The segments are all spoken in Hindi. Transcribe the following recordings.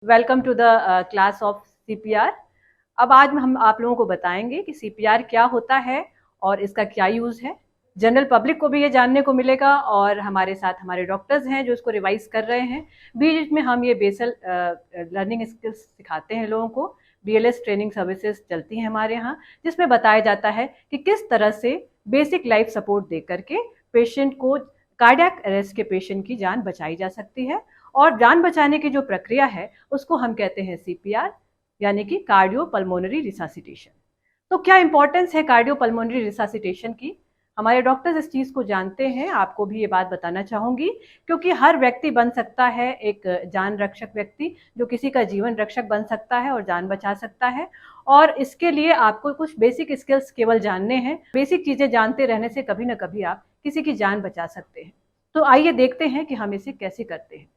Welcome to the class of CPR. अब आज हम आप लोगों को बताएंगे कि सीपीआर क्या होता है और इसका क्या यूज़ है। जनरल पब्लिक को भी ये जानने को मिलेगा और हमारे साथ हमारे डॉक्टर्स हैं जो इसको रिवाइज कर रहे हैं। बीच में हम ये बेसल लर्निंग स्किल्स सिखाते हैं लोगों को। बीएलएस ट्रेनिंग सर्विसेज चलती हैं हमारे यहाँ, जिसमें बताया जाता है कि किस तरह से बेसिक लाइफ सपोर्ट दे करके पेशेंट को, कार्डियक अरेस्ट के पेशेंट की जान बचाई जा सकती है। और जान बचाने की जो प्रक्रिया है उसको हम कहते हैं सीपीआर, यानी कि कार्डियो पल्मोनरी रिसासिटेशन। तो क्या इंपॉर्टेंस है कार्डियो पल्मोनरी रिसासिटेशन की? हमारे डॉक्टर्स इस चीज़ को जानते हैं, आपको भी ये बात बताना चाहूँगी, क्योंकि हर व्यक्ति बन सकता है एक जान रक्षक व्यक्ति, जो किसी का जीवन रक्षक बन सकता है और जान बचा सकता है। और इसके लिए आपको कुछ बेसिक स्किल्स केवल जानने हैं। बेसिक चीज़ें जानते रहने से कभी ना कभी आप किसी की जान बचा सकते हैं। तो आइए देखते हैं कि हम इसे कैसे करते हैं।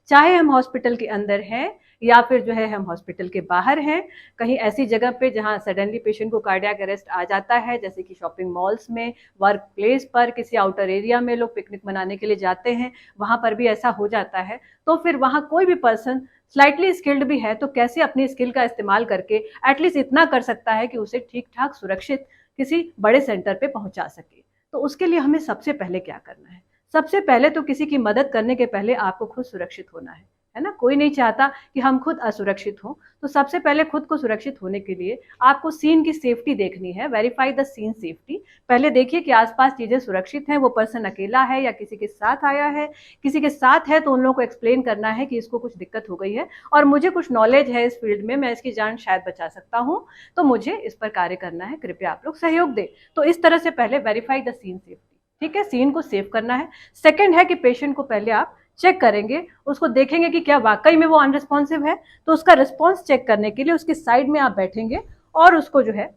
चाहे हम हॉस्पिटल के अंदर हैं या फिर जो है हम हॉस्पिटल के बाहर हैं, कहीं ऐसी जगह पे जहां सडनली पेशेंट को कार्डियक अरेस्ट आ जाता है, जैसे कि शॉपिंग मॉल्स में, वर्क प्लेस पर, किसी आउटर एरिया में लोग पिकनिक मनाने के लिए जाते हैं, वहां पर भी ऐसा हो जाता है। तो फिर वहां कोई भी पर्सन स्लाइटली स्किल्ड भी है तो कैसे अपनी स्किल का इस्तेमाल करके एटलीस्ट इतना कर सकता है कि उसे ठीक ठाक सुरक्षित किसी बड़े सेंटर पे पहुंचा सके। तो उसके लिए हमें सबसे पहले क्या करना है? सबसे पहले तो किसी की मदद करने के पहले आपको खुद सुरक्षित होना है ना। कोई नहीं चाहता कि हम खुद असुरक्षित हों। तो सबसे पहले खुद को सुरक्षित होने के लिए आपको सीन की सेफ्टी देखनी है। Verify the scene safety. पहले देखिए कि आसपास चीजें सुरक्षित हैं, वो पर्सन अकेला है या किसी के साथ आया है। किसी के साथ है तो उन लोगों को एक्सप्लेन करना है कि इसको कुछ दिक्कत हो गई है और मुझे कुछ नॉलेज है इस फील्ड में, मैं इसकी जान शायद बचा सकता हूँ, तो मुझे इस पर कार्य करना है, कृपया आप लोग सहयोग दें। तो इस तरह से पहले वेरीफाई द सीन सेफ्टी, ठीक है, सीन को सेव करना है। सेकंड है कि पेशेंट को पहले आप चेक करेंगे, उसको देखेंगे कि क्या वाकई में वो अनरिस्पॉन्सिव है। तो उसका रिस्पॉन्स चेक करने के लिए उसके साइड में आप बैठेंगे और उसको जो है,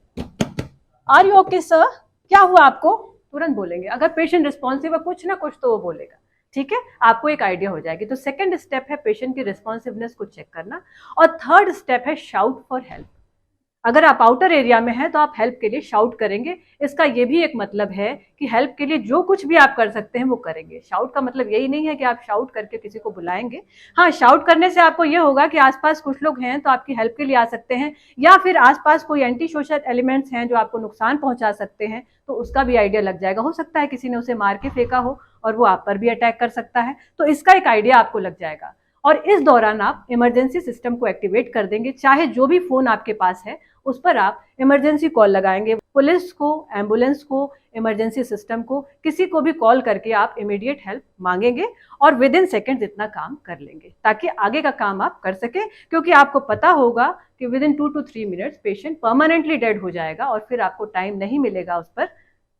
आर यू ओके सर, क्या हुआ आपको, तुरंत बोलेंगे। अगर पेशेंट रिस्पॉन्सिव है कुछ ना कुछ तो वो बोलेगा, ठीक है, आपको एक आइडिया हो जाएगी। तो सेकंड स्टेप है पेशेंट की रिस्पॉन्सिवनेस को चेक करना। और थर्ड स्टेप है शाउट फॉर हेल्प। अगर आप आउटर एरिया में हैं तो आप हेल्प के लिए शाउट करेंगे। इसका ये भी एक मतलब है कि हेल्प के लिए जो कुछ भी आप कर सकते हैं वो करेंगे। शाउट का मतलब यही नहीं है कि आप शाउट करके किसी को बुलाएंगे। हाँ, शाउट करने से आपको ये होगा कि आसपास कुछ लोग हैं तो आपकी हेल्प के लिए आ सकते हैं, या फिर आसपास कोई एंटी सोशल एलिमेंट्स हैं जो आपको नुकसान पहुंचा सकते हैं, तो उसका भी आइडिया लग जाएगा। हो सकता है किसी ने उसे मार के फेंका हो और वो आप पर भी अटैक कर सकता है, तो इसका एक आइडिया आपको लग जाएगा। और इस दौरान आप इमरजेंसी सिस्टम को एक्टिवेट कर देंगे। चाहे जो भी फोन आपके पास है उस पर आप इमरजेंसी कॉल लगाएंगे। पुलिस को, एम्बुलेंस को, इमरजेंसी सिस्टम को, किसी को भी कॉल करके आप इमीडिएट हेल्प मांगेंगे और विद इन सेकेंड इतना काम कर लेंगे ताकि आगे का काम आप कर सके। क्योंकि आपको पता होगा कि with in 2 to 3 minutes patient permanently dead हो जाएगा और फिर आपको टाइम नहीं मिलेगा उस पर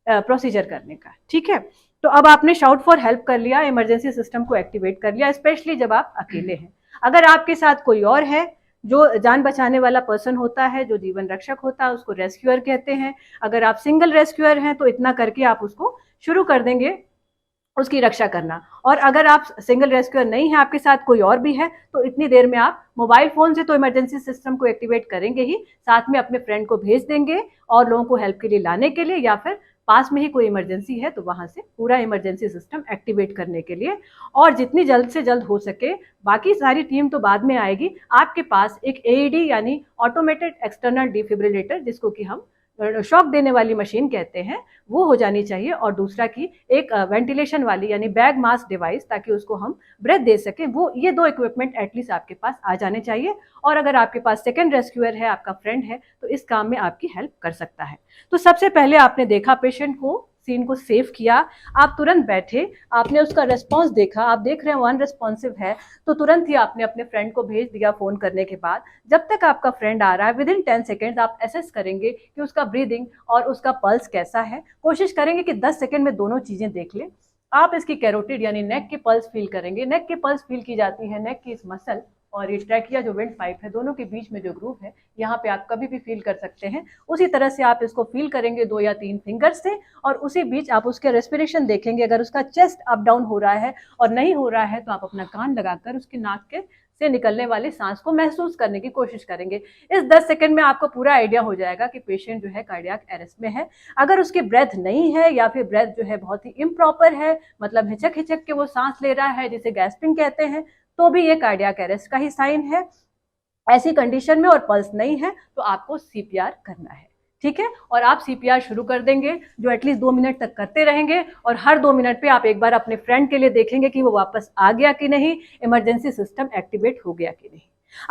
प्रोसीजर करने का, ठीक है। तो अब आपने शाउट फॉर हेल्प कर लिया, इमरजेंसी सिस्टम को एक्टिवेट कर लिया, स्पेशली जब आप अकेले हैं। अगर आपके साथ कोई और है जो जान बचाने वाला पर्सन होता है, जो जीवन रक्षक होता है, उसको रेस्क्यूअर कहते हैं। अगर आप सिंगल रेस्क्यूअर हैं तो इतना करके आप उसको शुरू कर देंगे उसकी रक्षा करना। और अगर आप सिंगल रेस्क्यूअर नहीं है, आपके साथ कोई और भी है, तो इतनी देर में आप मोबाइल फोन से तो इमरजेंसी सिस्टम को एक्टिवेट करेंगे ही, साथ में अपने फ्रेंड को भेज देंगे और लोगों को हेल्प के लिए लाने के लिए, या फिर पास में ही कोई इमरजेंसी है तो वहां से पूरा इमरजेंसी सिस्टम एक्टिवेट करने के लिए। और जितनी जल्द से जल्द हो सके, बाकी सारी टीम तो बाद में आएगी, आपके पास एक एईडी यानी ऑटोमेटेड एक्सटर्नल डिफिब्रिलेटर, जिसको कि हम शॉक देने वाली मशीन कहते हैं, वो हो जानी चाहिए। और दूसरा की एक वेंटिलेशन वाली यानी बैग मास्क डिवाइस, ताकि उसको हम ब्रेथ दे सकें। वो ये 2 इक्विपमेंट एटलीस्ट आपके पास आ जाने चाहिए। और अगर आपके पास सेकंड रेस्क्यूअर है, आपका फ्रेंड है, तो इस काम में आपकी हेल्प कर सकता है। तो सबसे पहले आपने देखा पेशेंट को, सीन को सेव किया, आप तुरंत बैठे, आपने उसका रेस्पॉन्स देखा, आप देख रहे हैं वो अनरिस्पॉन्सिव है, तो तुरंत ही आपने अपने फ्रेंड को भेज दिया फोन करने के बाद। जब तक आपका फ्रेंड आ रहा है, विद इन 10 सेकेंड आप एसेस करेंगे कि उसका ब्रीदिंग और उसका पल्स कैसा है। कोशिश करेंगे कि 10 सेकेंड में दोनों चीजें देख लें। आप इसकी कैरोटिड यानी नेक की पल्स फील करेंगे। नेक की पल्स फील की जाती है नेक की इस मसल और ये ट्रैकिया जो विंड पाइप है, दोनों के बीच में जो ग्रूव है, यहाँ पे आप कभी भी फील कर सकते हैं। उसी तरह से आप इसको फील करेंगे 2 या 3 फिंगर से, और उसी बीच आप उसके रेस्पिरेशन देखेंगे। अगर उसका चेस्ट अप डाउन हो रहा है और नहीं हो रहा है तो आप अपना कान लगाकर उसके नाक के से निकलने वाली सांस को महसूस करने की कोशिश करेंगे। इस 10 सेकंड में आपको पूरा आइडिया हो जाएगा कि पेशेंट जो है कार्डियक अरेस्ट में है। अगर उसकी ब्रेथ नहीं है या फिर ब्रेथ जो है बहुत ही इम्प्रॉपर है, मतलब हिचक हिचक के वो सांस ले रहा है, जिसे गैस्पिंग कहते हैं, तो भी ये कार्डियक अरेस्ट का ही साइन है। ऐसी कंडीशन में और पल्स नहीं है तो आपको सीपीआर करना है, ठीक है। और आप सीपीआर शुरू कर देंगे, जो एटलीस्ट 2 मिनट तक करते रहेंगे, और हर 2 मिनट पे आप एक बार अपने फ्रेंड के लिए देखेंगे कि वो वापस आ गया कि नहीं, इमरजेंसी सिस्टम एक्टिवेट हो गया कि नहीं।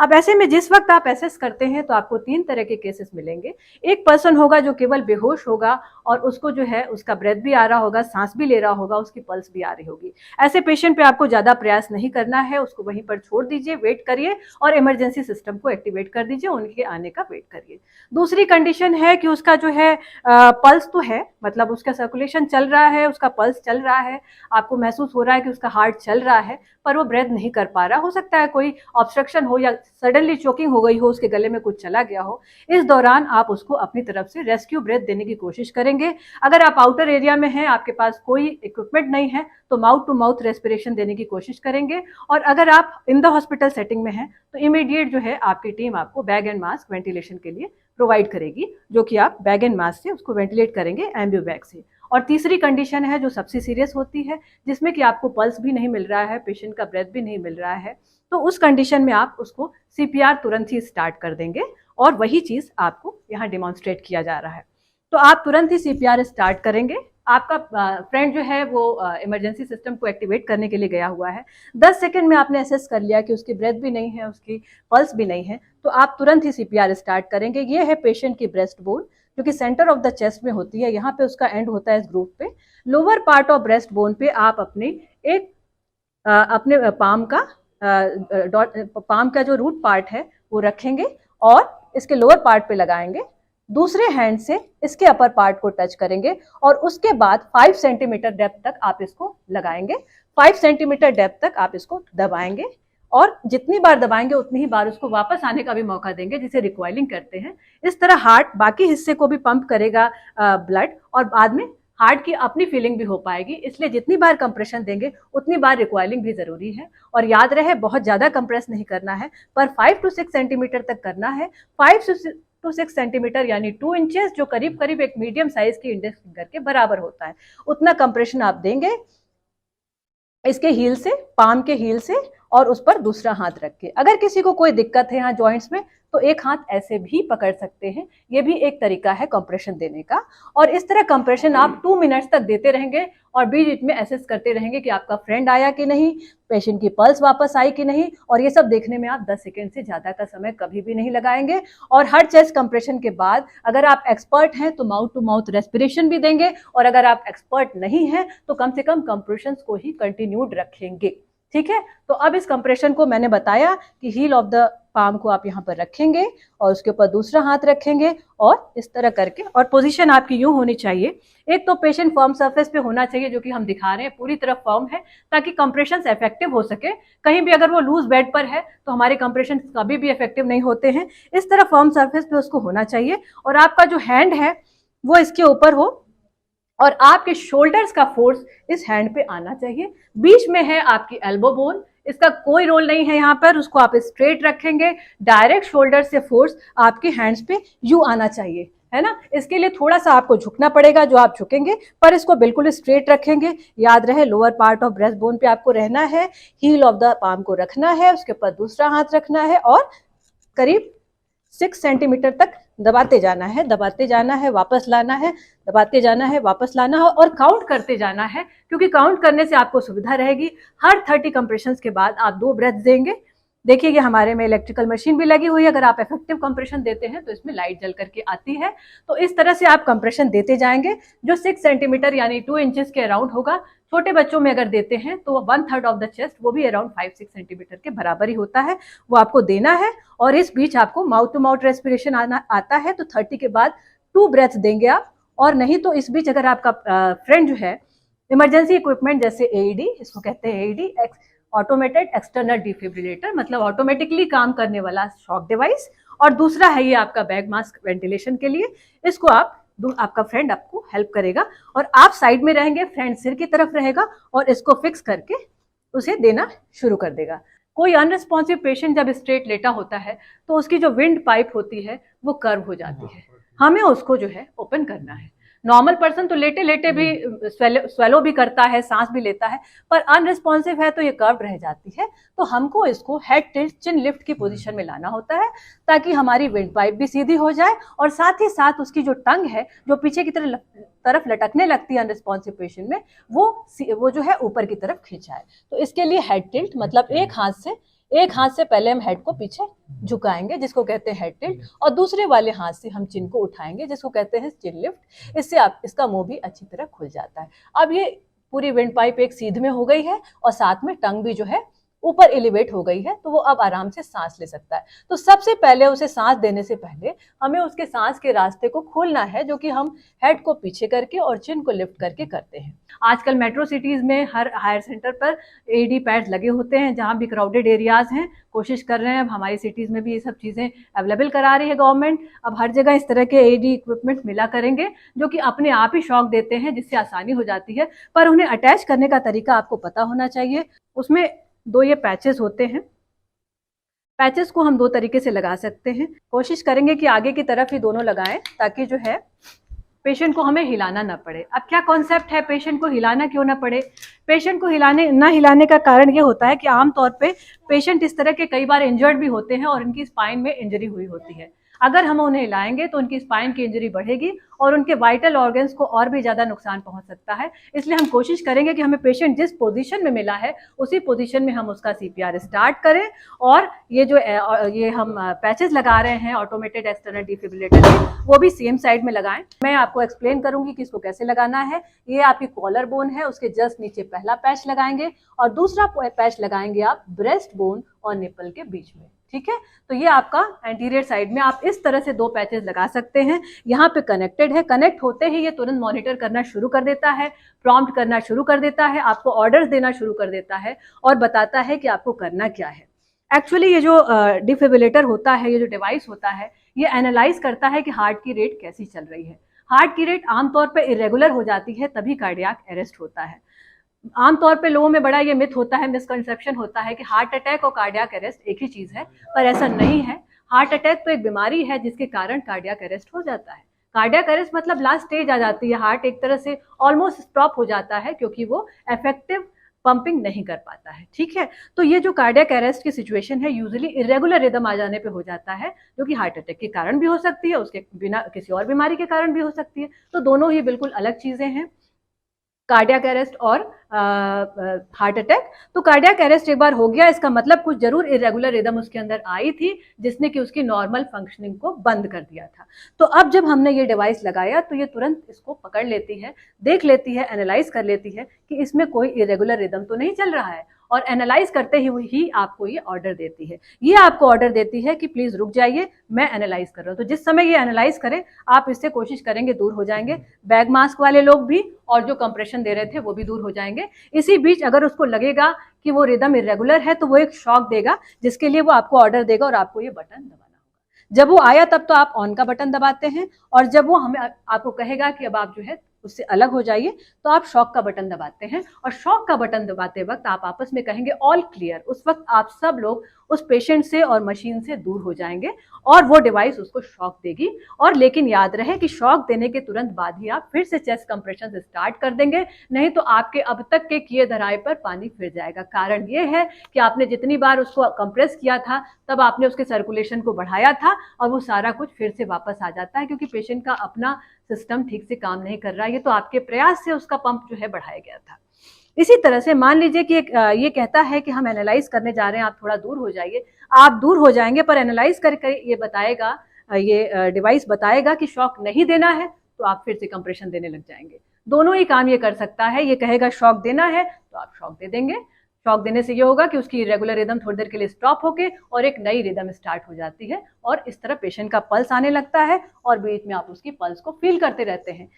अब ऐसे में जिस वक्त आप एसेस करते हैं तो आपको 3 तरह के केसेस मिलेंगे। एक पर्सन होगा जो केवल बेहोश होगा और उसको जो है उसका ब्रेथ भी आ रहा होगा, सांस भी ले रहा होगा, उसकी पल्स भी आ रही होगी। ऐसे पेशेंट पे आपको ज्यादा प्रयास नहीं करना है, उसको वहीं पर छोड़ दीजिए, वेट करिए और इमरजेंसी सिस्टम को एक्टिवेट कर दीजिए, उनके आने का वेट करिए। दूसरी कंडीशन है कि उसका जो है पल्स तो है, मतलब उसका सर्कुलेशन चल रहा है, उसका पल्स चल रहा है, आपको महसूस हो रहा है कि उसका हार्ट चल रहा है, पर वो ब्रेथ नहीं कर पा रहा। हो सकता है कोई ऑब्स्ट्रक्शन हो या सडनली चोकिंग हो गई हो, उसके गले में कुछ चला गया हो। इस दौरान आप उसको अपनी तरफ से रेस्क्यू ब्रेथ देने की कोशिश करेंगे। अगर आप आउटर एरिया में हैं, आपके पास कोई इक्विपमेंट नहीं है, तो माउथ टू माउथ रेस्पिरेशन देने की कोशिश करेंगे। और अगर आप इन द हॉस्पिटल सेटिंग में हैं तो इमीडिएट जो है आपकी टीम आपको बैग एंड मास्क वेंटिलेशन के लिए प्रोवाइड करेगी, जो कि आप बैग एंड मास्क से उसको वेंटिलेट करेंगे एम्ब्यू बैग से। और तीसरी कंडीशन है जो सबसे सीरियस होती है, जिसमें कि आपको पल्स भी नहीं मिल रहा है, पेशेंट का ब्रेथ भी नहीं मिल रहा है, तो उस कंडीशन में आप उसको सीपीआर तुरंत ही स्टार्ट कर देंगे। और वही चीज आपको यहाँ डिमॉन्स्ट्रेट किया जा रहा है। तो आप तुरंत ही सीपीआर स्टार्ट करेंगे। आपका फ्रेंड जो है वो इमरजेंसी सिस्टम को एक्टिवेट करने के लिए गया हुआ है। 10 सेकंड में आपने असेस कर लिया कि उसकी ब्रेथ भी नहीं है, उसकी पल्स भी नहीं है, तो आप तुरंत ही सीपीआर स्टार्ट करेंगे। ये है पेशेंट की ब्रेस्ट बोन, जो कि सेंटर ऑफ द चेस्ट में होती है, यहाँ पे उसका एंड होता है इस ग्रुप पे। Lower part of breast bone पे आप अपने पाम का जो रूट पार्ट है वो रखेंगे और इसके लोअर पार्ट पे लगाएंगे। दूसरे हैंड से इसके अपर पार्ट को टच करेंगे और उसके बाद 5 सेंटीमीटर डेप्थ तक आप इसको लगाएंगे। 5 सेंटीमीटर डेप्थ तक आप इसको दबाएंगे और जितनी बार दबाएंगे उतनी ही बार उसको वापस आने का भी मौका देंगे, जिसे रिकॉइलिंग कहते हैं। इस तरह हार्ट बाकी हिस्से को भी पंप करेगा ब्लड, और बाद में हार्ट की अपनी फीलिंग भी हो पाएगी। इसलिए जितनी बार कंप्रेशन देंगे उतनी बार रिकॉइलिंग भी जरूरी है। और याद रहे, बहुत ज्यादा कंप्रेस नहीं करना है, पर 5 to 6 सेंटीमीटर तक करना है। 5 to 6 सेंटीमीटर यानी 2 इंचेस, जो करीब करीब एक मीडियम साइज की इंडेक्स फिंगर के बराबर होता है, उतना कंप्रेशन आप देंगे इसके हील से, पाम के हील से, और उस पर दूसरा हाथ रख के। अगर किसी को कोई दिक्कत है यहाँ जॉइंट्स में तो एक हाथ ऐसे भी पकड़ सकते हैं, ये भी एक तरीका है कंप्रेशन देने का। और इस तरह कंप्रेशन आप 2 मिनट्स तक देते रहेंगे और बीच बीच में एसेस करते रहेंगे कि आपका फ्रेंड आया कि नहीं, पेशेंट की पल्स वापस आई कि नहीं। और ये सब देखने में आप 10 सेकेंड से ज्यादा का समय कभी भी नहीं लगाएंगे। और हर चेस्ट कंप्रेशन के बाद अगर आप एक्सपर्ट हैं तो माउथ टू माउथ रेस्पिरेशन भी देंगे, और अगर आप एक्सपर्ट नहीं हैं तो कम से कम कंप्रेशन को ही कंटिन्यूड रखेंगे, ठीक है। तो अब इस कंप्रेशन को मैंने बताया कि हील ऑफ द पाम को आप यहाँ पर रखेंगे और उसके ऊपर दूसरा हाथ रखेंगे और इस तरह करके, और पोजीशन आपकी यूं होनी चाहिए, एक तो पेशेंट फर्म सरफेस पे होना चाहिए, जो कि हम दिखा रहे हैं पूरी तरह फर्म है, ताकि कंप्रेशन इफेक्टिव हो सके। कहीं भी अगर वो लूज बेड पर है तो हमारे कंप्रेशन कभी भी इफेक्टिव नहीं होते हैं। इस तरह फर्म सरफेस पे उसको होना चाहिए, और आपका जो हैंड है वो इसके ऊपर हो और आपके शोल्डर्स का फोर्स इस हैंड पे आना चाहिए। बीच में है आपकी एल्बो बोन, इसका कोई रोल नहीं है यहाँ पर, उसको आप स्ट्रेट रखेंगे। डायरेक्ट शोल्डर से फोर्स आपके हैंड्स पे यू आना चाहिए, है ना। इसके लिए थोड़ा सा आपको झुकना पड़ेगा, जो आप झुकेंगे, पर इसको बिल्कुल स्ट्रेट रखेंगे। याद रहे, lower part of breast bone पे आपको रहना है, हील ऑफ द पाम को रखना है, उसके ऊपर दूसरा हाथ रखना है और करीब 6 सेंटीमीटर तक दबाते जाना है, दबाते जाना है, वापस लाना है, दबाते जाना है, वापस लाना है, और काउंट करते जाना है, क्योंकि काउंट करने से आपको सुविधा रहेगी। हर 30 कंप्रेशंस के बाद आप 2 ब्रेथ देंगे। देखिए, ये हमारे में इलेक्ट्रिकल मशीन भी लगी हुई है, अगर आप इफेक्टिव कंप्रेशन देते हैं तो इसमें लाइट जल करके आती है। तो इस तरह से आप कंप्रेशन देते जाएंगे, जो 6 सेंटीमीटर यानी 2 इंचेस के अराउंड होगा। छोटे बच्चों में अगर देते हैं तो 1/3 ऑफ द चेस्ट, वो भी अराउंड 5-6 सेंटीमीटर के बराबर ही होता है, वो आपको देना है। और इस बीच आपको माउथ टू माउथ रेस्पिरेशन आता है तो 30 के बाद 2 ब्रेथ देंगे आप। और नहीं तो इस बीच अगर आपका फ्रेंड जो है इमरजेंसी इक्विपमेंट, जैसे एईडी, इसको कहते हैं एईडी, ऑटोमेटेड एक्सटर्नल डिफिब्रिलेटर, मतलब ऑटोमेटिकली काम करने वाला शॉक डिवाइस, और दूसरा है ये आपका बैग मास्क वेंटिलेशन के लिए, इसको आपका फ्रेंड आपको हेल्प करेगा और आप साइड में रहेंगे, फ्रेंड सिर की तरफ रहेगा और इसको फिक्स करके उसे देना शुरू कर देगा। कोई अनरिस्पॉन्सिव पेशेंट जब स्ट्रेट लेटा होता है तो उसकी जो विंड पाइप होती है वो कर्व हो जाती है, हमें उसको जो है ओपन करना है। नॉर्मल पर्सन तो लेटे लेटे भी स्वेलो भी करता है, सांस भी लेता है, पर अनरिस्पॉन्सिव है तो ये कर्व रह जाती है। तो हमको इसको हेड टिल्ट चिन लिफ्ट की पोजीशन में लाना होता है ताकि हमारी विंड पाइप भी सीधी हो जाए और साथ ही साथ उसकी जो टंग है जो पीछे की तरफ लटकने लगती है अनरिस्पॉन्सिव पेशेंट में, वो जो है ऊपर की तरफ खिंचाए। तो इसके लिए हेड टिल्ट मतलब एक हाथ से पहले हम हेड को पीछे झुकाएंगे जिसको कहते हैं हेड टिल्ट, और दूसरे वाले हाथ से हम चिन को उठाएंगे जिसको कहते हैं चिन लिफ्ट। इससे आप इसका मुंह भी अच्छी तरह खुल जाता है। अब ये पूरी विंड पाइप एक सीध में हो गई है और साथ में टंग भी जो है ऊपर एलिवेट हो गई है, तो वो अब आराम से सांस ले सकता है। तो सबसे पहले उसे सांस देने से पहले हमें उसके सांस के रास्ते को खोलना है, जो कि हम हेड को पीछे करके और चिन को लिफ्ट करके करते हैं। आजकल मेट्रो सिटीज में हर हायर सेंटर पर एडी पैड्स लगे होते हैं। जहां भी क्राउडेड एरियाज हैं, कोशिश कर रहे हैं, अब हमारी सिटीज में भी ये सब चीजें अवेलेबल करा रही है गवर्नमेंट। अब हर जगह इस तरह के एडी इक्विपमेंट मिला करेंगे जो कि अपने आप ही शॉक देते हैं, जिससे आसानी हो जाती है। पर उन्हें अटैच करने का तरीका आपको पता होना चाहिए। उसमें दो ये पैचेस होते हैं। पैचेस को हम दो तरीके से लगा सकते हैं। कोशिश करेंगे कि आगे की तरफ ही दोनों लगाएं ताकि जो है पेशेंट को हमें हिलाना ना पड़े। अब क्या कॉन्सेप्ट है, पेशेंट को हिलाना क्यों ना पड़े? पेशेंट को हिलाने का कारण ये होता है कि आमतौर पे पेशेंट इस तरह के कई बार इंजर्ड भी होते हैं और उनकी स्पाइन में इंजरी हुई होती है। अगर हम उन्हें हिलाएंगे तो उनकी स्पाइन की इंजरी बढ़ेगी और उनके वाइटल ऑर्गन्स को और भी ज्यादा नुकसान पहुंच सकता है। इसलिए हम कोशिश करेंगे कि हमें पेशेंट जिस पोजीशन में मिला है उसी पोजीशन में हम उसका सीपीआर स्टार्ट करें। और ये हम पैचेस लगा रहे हैं ऑटोमेटेड एक्सटर्नल डिफिब्रिलेटर के, वो भी सेम साइड में लगाएं। मैं आपको एक्सप्लेन करूंगी कि इसको कैसे लगाना है। ये आपकी कॉलर बोन है, उसके जस्ट नीचे पहला पैच लगाएंगे और दूसरा पैच लगाएंगे आप ब्रेस्ट बोन और निपल के बीच में। ठीक है, तो ये आपका एंटीरियर साइड में आप इस तरह से दो पैचेस लगा सकते हैं। यहाँ पे कनेक्टेड है, कनेक्ट होते ही ये तुरंत मॉनिटर करना शुरू कर देता है, प्रॉम्प्ट करना शुरू कर देता है, आपको ऑर्डर्स देना शुरू कर देता है और बताता है कि आपको करना क्या है। एक्चुअली ये जो डिफिब्रिलेटर होता है, ये जो डिवाइस होता है, ये एनालाइज करता है कि हार्ट की रेट कैसी चल रही है। हार्ट की रेट आमतौर पर इरेगुलर हो जाती है तभी कार्डियक अरेस्ट होता है। आमतौर पे लोगों में बड़ा ये मिथ होता है, मिसकंसेप्शन होता है कि हार्ट अटैक और कार्डियक अरेस्ट एक ही चीज है, पर ऐसा नहीं है। हार्ट अटैक तो एक बीमारी है जिसके कारण कार्डियक अरेस्ट हो जाता है। कार्डियक अरेस्ट मतलब लास्ट स्टेज आ जाती है, हार्ट एक तरह से ऑलमोस्ट स्टॉप हो जाता है क्योंकि वो इफेक्टिव पंपिंग नहीं कर पाता है। ठीक है, तो ये जो कार्डियक अरेस्ट की सिचुएशन है यूजुअली इरेगुलर रिदम आ जाने पे हो जाता है, जो कि हार्ट अटैक के कारण भी हो सकती है, उसके बिना किसी और बीमारी के कारण भी हो सकती है। तो दोनों ही बिल्कुल अलग चीजें हैं, कार्डियक अरेस्ट और हार्ट अटैक। तो कार्डियक अरेस्ट एक बार हो गया, इसका मतलब कुछ जरूर इरेगुलर रिदम उसके अंदर आई थी जिसने कि उसकी नॉर्मल फंक्शनिंग को बंद कर दिया था। तो अब जब हमने ये डिवाइस लगाया तो ये तुरंत इसको पकड़ लेती है, देख लेती है, एनालाइज कर लेती है कि इसमें कोई इरेगुलर रिदम तो नहीं चल रहा है, और एनालाइज करते ही आपको ये ऑर्डर देती है। ये आपको ऑर्डर देती है कि प्लीज रुक जाइए, मैं एनालाइज कर रहा हूँ। तो जिस समय ये एनालाइज करे आप इससे कोशिश करेंगे दूर हो जाएंगे। बैग मास्क वाले लोग भी और जो कंप्रेशन दे रहे थे वो भी दूर हो जाएंगे। इसी बीच अगर उसको लगेगा कि वो रिदम इरेगुलर है तो वो एक शॉक देगा, जिसके लिए वो आपको ऑर्डर देगा और आपको ये बटन दबाना होगा। जब वो आया तब तो आप ऑन का बटन दबाते हैं, और जब वो हमें आपको कहेगा कि अब आप जो है उससे अलग हो जाइए तो आप शॉक का बटन दबाते हैं। और शॉक का बटन दबाते वक्त आप आपस में कहेंगे ऑल क्लियर। उस वक्त आप सब लोग उस पेशेंट से और मशीन से दूर हो जाएंगे और वो डिवाइस उसको शॉक देगी। और लेकिन याद रहे कि शॉक देने के तुरंत बाद ही आप फिर से चेस्ट कंप्रेशन स्टार्ट कर देंगे, नहीं तो आपके अब तक के किए धराए पर पानी फिर जाएगा। कारण ये है कि आपने जितनी बार उसको कंप्रेस किया था तब आपने उसके सर्कुलेशन को बढ़ाया था और वो सारा कुछ फिर से वापस आ जाता है, क्योंकि पेशेंट का अपना सिस्टम ठीक से काम नहीं कर रहा है। ये तो आपके प्रयास से उसका पंप जो है बढ़ाया गया था। इसी तरह से मान लीजिए कि ये कहता है कि हम एनालाइज करने जा रहे हैं, आप थोड़ा दूर हो जाइए। आप दूर हो जाएंगे पर एनालाइज करके ये बताएगा, ये डिवाइस बताएगा कि शॉक नहीं देना है, तो आप फिर से कंप्रेशन देने लग जाएंगे। दोनों ही काम ये कर सकता है। ये कहेगा शॉक देना है तो आप शॉक दे देंगे। शॉक देने से ये होगा कि उसकी रेगुलर रिदम थोड़ी देर के लिए स्टॉप होके और एक नई रिदम स्टार्ट हो जाती है, और इस तरह पेशेंट का पल्स आने लगता है और बीच में आप उसकी पल्स को फील करते रहते हैं।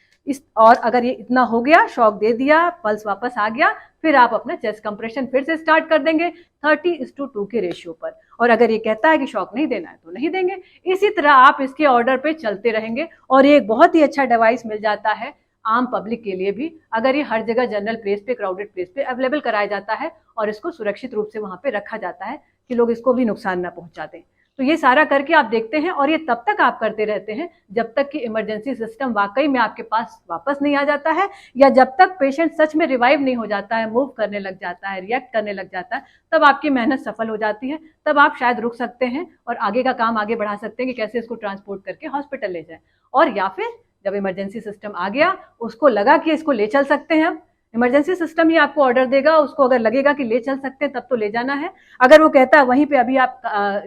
और अगर ये इतना हो गया, शॉक दे दिया, पल्स वापस आ गया, फिर आप अपना चेस्ट कंप्रेशन फिर से स्टार्ट कर देंगे 30:2 के रेशियो पर। और अगर ये कहता है कि शॉक नहीं देना है तो नहीं देंगे। इसी तरह आप इसके ऑर्डर पे चलते रहेंगे। और ये एक बहुत ही अच्छा डिवाइस मिल जाता है आम पब्लिक के लिए भी, अगर ये हर जगह जनरल प्लेस पे, क्राउडेड प्लेस पे अवेलेबल कराया जाता है और इसको सुरक्षित रूप से वहां पे रखा जाता है कि लोग इसको भी नुकसान ना पहुंचा दें। तो ये सारा करके आप देखते हैं, और ये तब तक आप करते रहते हैं जब तक कि इमरजेंसी सिस्टम वाकई में आपके पास वापस नहीं आ जाता है, या जब तक पेशेंट सच में रिवाइव नहीं हो जाता है, मूव करने लग जाता है, रिएक्ट करने लग जाता है, तब आपकी मेहनत सफल हो जाती है। तब आप शायद रुक सकते हैं और आगे का काम आगे बढ़ा सकते हैं कि कैसे इसको ट्रांसपोर्ट करके हॉस्पिटल ले जाए। और या फिर जब इमरजेंसी सिस्टम आ गया, उसको लगा कि इसको ले चल सकते हैं, अब इमरजेंसी सिस्टम ही आपको ऑर्डर देगा, उसको अगर लगेगा कि ले चल सकते हैं तब तो ले जाना है। अगर वो कहता है वहीं पे अभी आप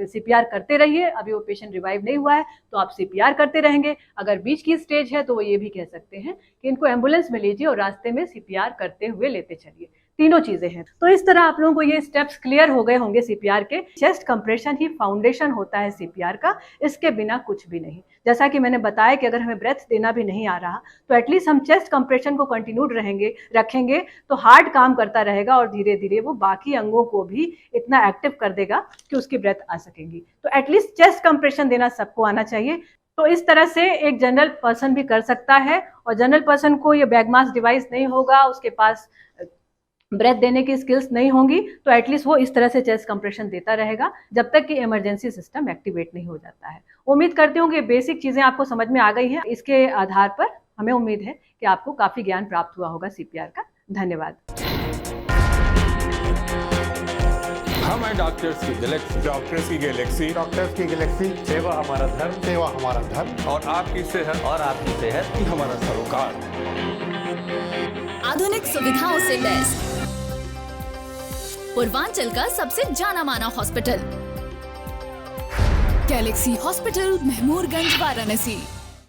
सीपीआर करते रहिए, अभी वो पेशेंट रिवाइव नहीं हुआ है, तो आप सीपीआर करते रहेंगे। अगर बीच की स्टेज है तो वो ये भी कह सकते हैं कि इनको एम्बुलेंस में लीजिए और रास्ते में सीपीआर करते हुए लेते चलिए। तीनों चीजें हैं। तो इस तरह आप लोगों को ये स्टेप्स क्लियर हो गए होंगे सीपीआर के। चेस्ट कंप्रेशन ही फाउंडेशन होता है सीपीआर का, इसके बिना कुछ भी नहीं। जैसा कि मैंने बताया कि अगर हमें ब्रेथ देना भी नहीं आ रहा तो एटलीस्ट हम चेस्ट कंप्रेशन को कंटिन्यूड रखेंगे तो हार्ट काम करता रहेगा और धीरे धीरे वो बाकी अंगों को भी इतना एक्टिव कर देगा कि उसकी ब्रेथ आ सकेगी। तो एटलीस्ट चेस्ट कंप्रेशन देना सबको आना चाहिए। तो इस तरह से एक जनरल पर्सन भी कर सकता है, और जनरल पर्सन को ये बैग मास्क डिवाइस नहीं होगा, उसके पास ब्रेथ देने की स्किल्स नहीं होंगी, तो एटलीस्ट वो इस तरह से चेस्ट कंप्रेशन देता रहेगा जब तक कि इमरजेंसी सिस्टम एक्टिवेट नहीं हो जाता है। उम्मीद करती हूँ कि बेसिक चीजें आपको समझ में आ गई हैं। इसके आधार पर हमें उम्मीद है कि आपको काफी ज्ञान प्राप्त हुआ होगा सीपीआर का। धन्यवाद। हम हैं डॉक्टर्स की गैलेक्सी। डॉक्टर्स की गैलेक्सी। डॉक्टर्स की गैलेक्सी। सेवा हमारा धर्म। सेवा हमारा धर्म। और आपकी सेहत ही हमारा सरोकार। आधुनिक सुविधाओं से लैस पूर्वांचल का सबसे जाना माना hospital, Galaxy hospital, Mahmoorganj, Varanasi.